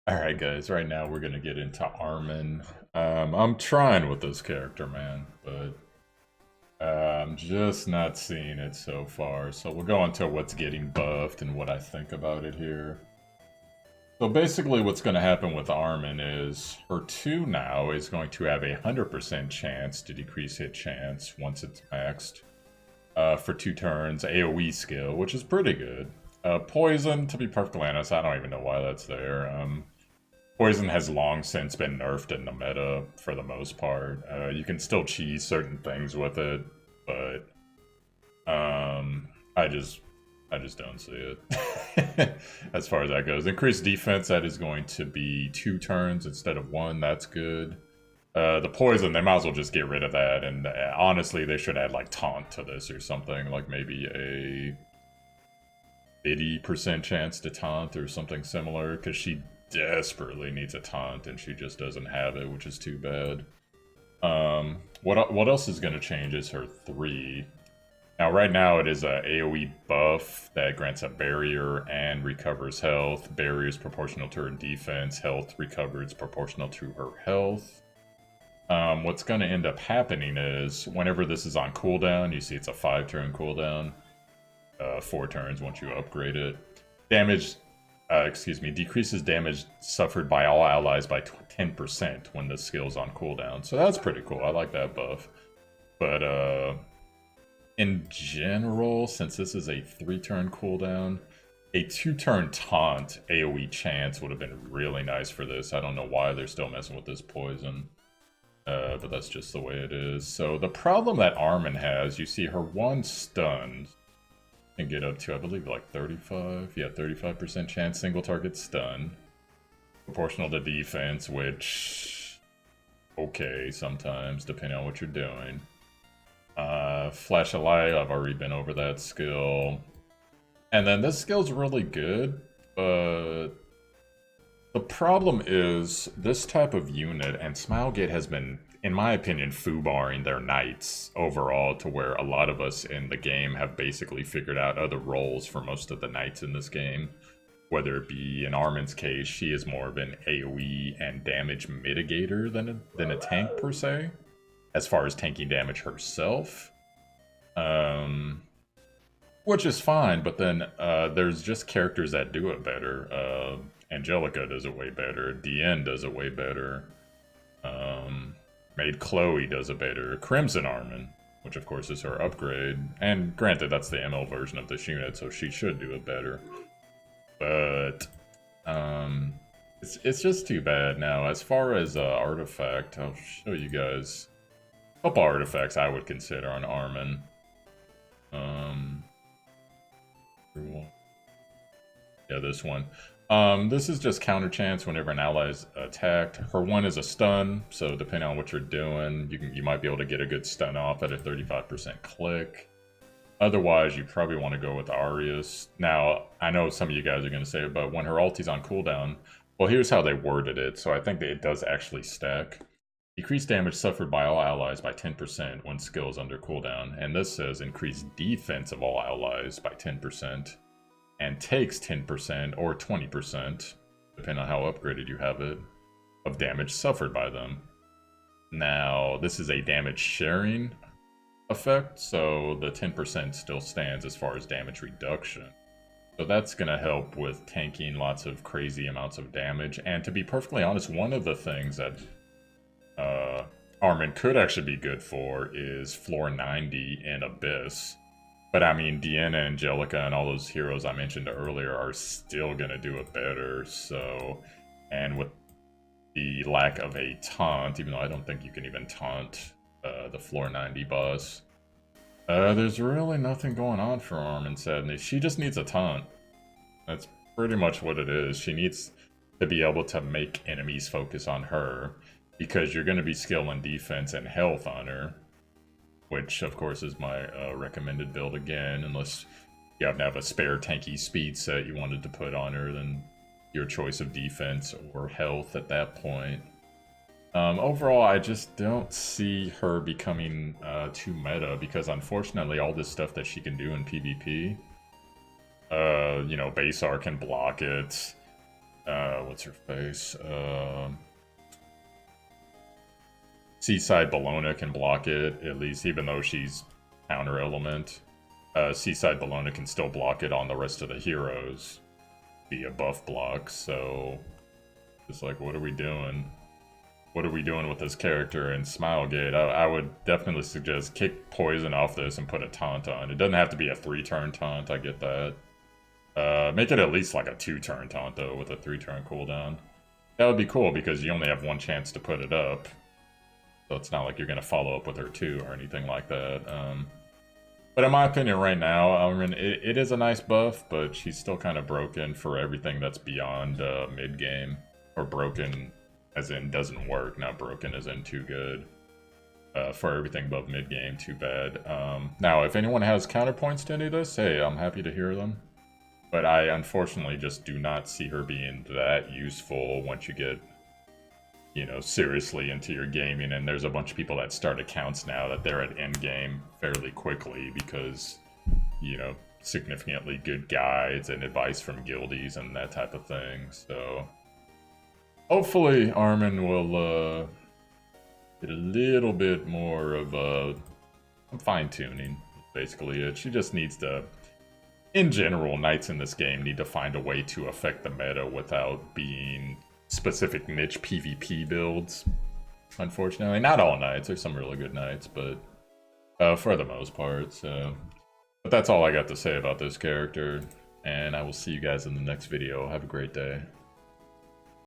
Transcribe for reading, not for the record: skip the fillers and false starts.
Alright guys, right now we're gonna get into Armin. I'm trying with this character, man, but I'm just not seeing it so far. So we'll go into what's getting buffed and what I think about it here. So basically what's going to happen with Armin is her 2 now is going to have a 100% chance to decrease hit chance once it's maxed for 2 turns, AoE skill, which is pretty good. Poison, to be perfectly honest, I don't even know why that's there. Poison has long since been nerfed in the meta for the most part. You can still cheese certain things with it, but I just don't see it. As far as that goes, increased defense, that is going to be 2 turns instead of 1. That's good. The poison, they might as well just get rid of that, and honestly, they should add like taunt to this or something, like maybe a 80% chance to taunt or something similar, because she desperately needs a taunt and she just doesn't have it, which is too bad. What else is going to change is her 3. Now right now it is a AoE buff that grants a barrier and recovers health. Barrier is proportional to her defense, health recovered is proportional to her health. What's going to end up happening is whenever this is on cooldown, you see it's a 5-turn cooldown, 4 turns once you upgrade it. Decreases damage suffered by all allies by 10% when the skill's on cooldown. So that's pretty cool. I like that buff. But in general, since this is a 3-turn cooldown, a 2-turn taunt AoE chance would have been really nice for this. I don't know why they're still messing with this poison. But that's just the way it is. So the problem that Armin has, you see her 1 stun can get up to, I believe, like 35% chance single target stun. Proportional to defense, which, okay, sometimes, depending on what you're doing. Flash of Light, I've already been over that skill. And then this skill's really good, but the problem is this type of unit, and Smilegate has been, in my opinion, foobarring their knights overall to where a lot of us in the game have basically figured out other roles for most of the knights in this game. Whether it be in Armin's case, she is more of an AoE and damage mitigator than a tank per se, as far as tanking damage herself. Which is fine, but then there's just characters that do it better. Angelica does it way better. Diane does it way better. Maid Chloe does it better. Crimson Armin, which of course is her upgrade. And granted, that's the ML version of this unit, so she should do it better. But it's just too bad now. As far as artifact, I'll show you guys a couple artifacts I would consider on Armin. Yeah, this one. This is just counter chance whenever an ally is attacked. Her 1 is a stun, so depending on what you're doing, you might be able to get a good stun off at a 35% click. Otherwise, you probably want to go with Arius. Now, I know some of you guys are going to say, but when her ulti's on cooldown, well, here's how they worded it, so I think that it does actually stack. Decrease damage suffered by all allies by 10% when skill is under cooldown, and this says increase defense of all allies by 10%, and takes 10% or 20%, depending on how upgraded you have it, of damage suffered by them. Now, this is a damage sharing effect, so the 10% still stands as far as damage reduction. So that's going to help with tanking lots of crazy amounts of damage, and to be perfectly honest, one of the things that Armin could actually be good for is floor 90 in Abyss. But I mean, Deanna, Angelica, and all those heroes I mentioned earlier are still going to do it better, so... And with the lack of a taunt, even though I don't think you can even taunt the floor 90 boss, there's really nothing going on for Armin, sadly. She just needs a taunt. That's pretty much what it is. She needs to be able to make enemies focus on her, because you're going to be skill and defense and health on her. Which, of course, is my recommended build again, unless you happen to have a spare tanky speed set you wanted to put on her, then your choice of defense or health at that point. Overall, I just don't see her becoming too meta, because unfortunately all this stuff that she can do in PvP, Bassar can block it, what's her face? Seaside Bellona can block it, at least, even though she's counter element. Seaside Bellona can still block it on the rest of the heroes via buff blocks, so it's like, what are we doing? What are we doing with this character in Smilegate? I would definitely suggest kick poison off this and put a taunt on. It doesn't have to be a 3-turn taunt, I get that. Make it at least like a 2-turn taunt, though, with a 3-turn cooldown. That would be cool, because you only have one chance to put it up. So it's not like you're going to follow up with her too, or anything like that. But in my opinion right now, Armin, it is a nice buff, but she's still kind of broken for everything that's beyond mid-game. Or broken as in doesn't work, not broken as in too good. For everything above mid-game, too bad. Now, if anyone has counterpoints to any of this, hey, I'm happy to hear them. But I unfortunately just do not see her being that useful once you get, you know, seriously into your gaming. And there's a bunch of people that start accounts now that they're at endgame fairly quickly because, you know, significantly good guides and advice from guildies and that type of thing. So hopefully Armin will get a little bit more of fine-tuning, basically it. She just needs to, in general, knights in this game need to find a way to affect the meta without being specific niche PvP builds. Unfortunately, not all knights. There's some really good knights, but for the most part. So, but that's all I got to say about this character, and I will see you guys in the next video. Have a great day.